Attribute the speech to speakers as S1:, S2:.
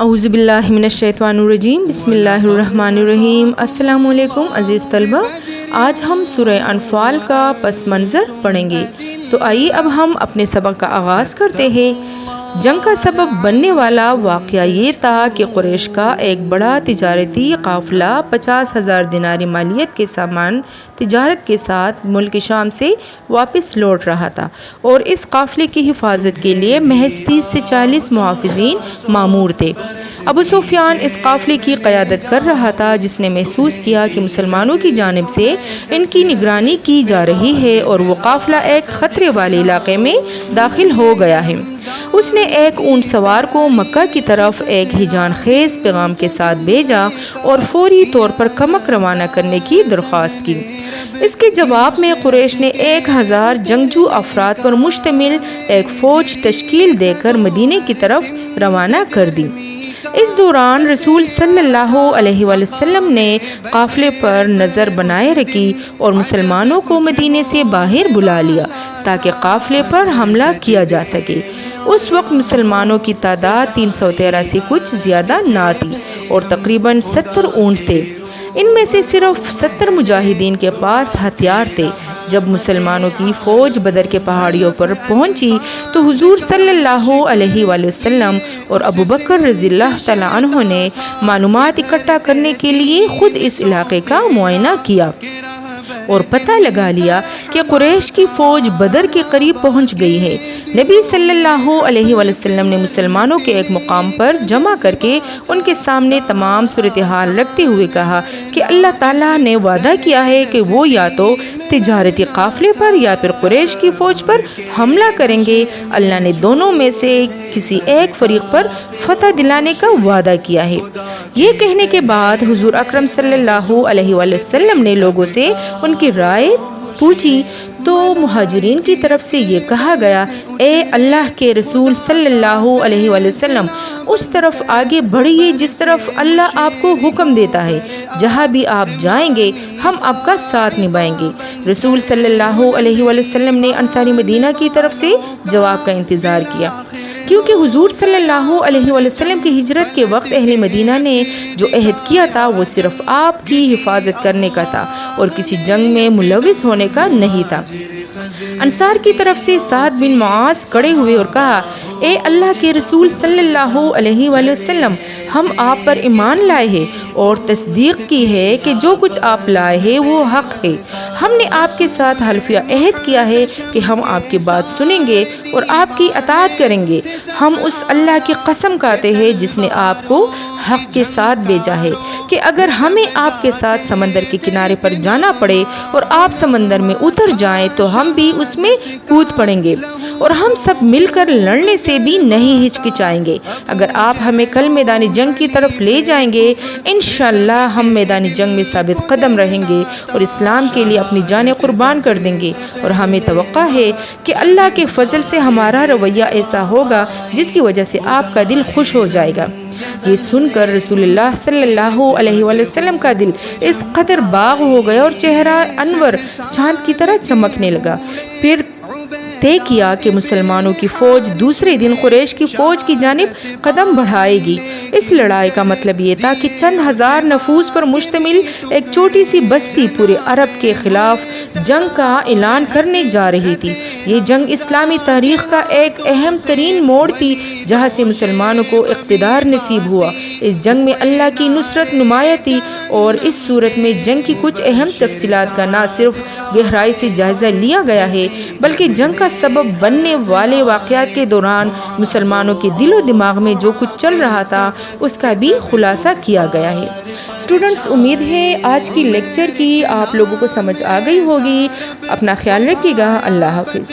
S1: اعوذ باللہ من الشیطان الرجیم، بسم اللہ الرحمن الرحیم۔ السلام علیکم عزیز طلبہ، آج ہم سورہ انفال کا پس منظر پڑھیں گے۔ تو آئیے اب ہم اپنے سبق کا آغاز کرتے ہیں۔ جنگ کا سبب بننے والا واقعہ یہ تھا کہ قریش کا ایک بڑا تجارتی قافلہ 50,000 دینار مالیت کے سامان تجارت کے ساتھ ملک شام سے واپس لوٹ رہا تھا، اور اس قافلے کی حفاظت کے لیے محض 30 سے 40 محافظین مامور تھے۔ ابو سفیان اس قافلے کی قیادت کر رہا تھا، جس نے محسوس کیا کہ مسلمانوں کی جانب سے ان کی نگرانی کی جا رہی ہے اور وہ قافلہ ایک خطرے والے علاقے میں داخل ہو گیا ہے۔ اس نے ایک اونٹ سوار کو مکہ کی طرف ایک ہیجان خیز پیغام کے ساتھ بھیجا اور فوری طور پر کمک روانہ کرنے کی درخواست کی۔ اس کے جواب میں قریش نے 1000 جنگجو افراد پر مشتمل ایک فوج تشکیل دے کر مدینے کی طرف روانہ کر دی۔ اس دوران رسول صلی اللہ علیہ وسلم نے قافلے پر نظر بنائے رکھی اور مسلمانوں کو مدینے سے باہر بلا لیا تاکہ قافلے پر حملہ کیا جا سکے۔ اس وقت مسلمانوں کی تعداد 313 سے کچھ زیادہ نہ تھی اور تقریباً 70 اونٹ تھے۔ ان میں سے صرف 70 مجاہدین کے پاس ہتھیار تھے۔ جب مسلمانوں کی فوج بدر کے پہاڑیوں پر پہنچی تو حضور صلی اللہ علیہ وآلہ وسلم اور ابو بکر رضی اللہ تعالیٰ عنہ نے معلومات اکٹھا کرنے کے لیے خود اس علاقے کا معائنہ کیا اور پتہ لگا لیا کہ قریش کی فوج بدر کے قریب پہنچ گئی ہے۔ نبی صلی اللہ علیہ وآلہ وسلم نے مسلمانوں کے ایک مقام پر جمع کر کے ان کے سامنے تمام صورتحال رکھتے ہوئے کہا کہ اللہ تعالیٰ نے وعدہ کیا ہے کہ وہ یا تو تجارتی قافلے پر یا پھر قریش کی فوج پر حملہ کریں گے۔ اللہ نے دونوں میں سے کسی ایک فریق پر فتح دلانے کا وعدہ کیا ہے۔ یہ کہنے کے بعد حضور اکرم صلی اللہ علیہ وآلہ وسلم نے لوگوں سے ان کی رائے پوچھی تو مہاجرین کی طرف سے یہ کہا گیا، اے اللہ کے رسول صلی اللہ علیہ وآلہ وسلم، اس طرف آگے بڑھیے جس طرف اللہ آپ کو حکم دیتا ہے، جہاں بھی آپ جائیں گے ہم آپ کا ساتھ نبھائیں گے۔ رسول صلی اللہ علیہ وآلہ وسلم نے انصاری مدینہ کی طرف سے جواب کا انتظار کیا، کیونکہ حضور صلی اللہ علیہ وآلہ وسلم کی ہجرت کے وقت اہل مدینہ نے جو عہد کیا تھا وہ صرف آپ کی حفاظت کرنے کا تھا اور کسی جنگ میں ملوث ہونے کا نہیں تھا۔ انصار کی طرف سے سعد بن معاذ کھڑے ہوئے اور کہا، اے اللہ کے رسول صلی اللہ علیہ وآلہ وسلم، ہم آپ پر ایمان لائے ہیں اور تصدیق کی ہے کہ جو کچھ آپ لائے ہیں وہ حق ہے۔ ہم نے آپ کے ساتھ حلفیہ عہد کیا ہے کہ ہم آپ کی بات سنیں گے اور آپ کی اطاعت کریں گے۔ ہم اس اللہ کی قسم کھاتے ہیں جس نے آپ کو حق کے ساتھ بھیجا ہے کہ اگر ہمیں آپ کے ساتھ سمندر کے کنارے پر جانا پڑے اور آپ سمندر میں اتر جائیں تو ہم بھی اس میں کود پڑیں گے اور ہم سب مل کر لڑنے سے بھی نہیں ہچکچائیں گے۔ اگر آپ ہمیں کل میدان جنگ کی طرف لے جائیں گے انشاءاللہ ہم میدان جنگ میں ثابت قدم رہیں گے اور اسلام کے لیے اپنی جانیں قربان کر دیں گے، اور ہمیں توقع ہے کہ اللہ کے فضل سے ہمارا رویہ ایسا ہوگا جس کی وجہ سے آپ کا دل خوش ہو جائے گا۔ یہ سن کر رسول اللہ صلی اللہ علیہ وآلہ وسلم کا دل اس قدر باغ ہو گیا اور چہرہ انور چاند کی طرح چمکنے لگا۔ پھر طے کیا کہ مسلمانوں کی فوج دوسرے دن قریش کی فوج کی جانب قدم بڑھائے گی۔ اس لڑائی کا مطلب یہ تھا کہ چند ہزار نفوس پر مشتمل ایک چھوٹی سی بستی پورے عرب کے خلاف جنگ کا اعلان کرنے جا رہی تھی۔ یہ جنگ اسلامی تاریخ کا ایک اہم ترین موڑ تھی جہاں سے مسلمانوں کو اقتدار نصیب ہوا۔ اس جنگ میں اللہ کی نصرت نمایاں تھی، اور اس صورت میں جنگ کی کچھ اہم تفصیلات کا نہ صرف گہرائی سے جائزہ لیا گیا ہے بلکہ جنگ کا سبب بننے والے واقعات کے دوران مسلمانوں کے دل و دماغ میں جو کچھ چل رہا تھا اس کا بھی خلاصہ کیا گیا ہے۔ اسٹوڈنٹس، امید ہے آج کی لیکچر کی آپ لوگوں کو سمجھ آ گئی ہوگی۔ اپنا خیال رکھیے گا۔ اللہ حافظ۔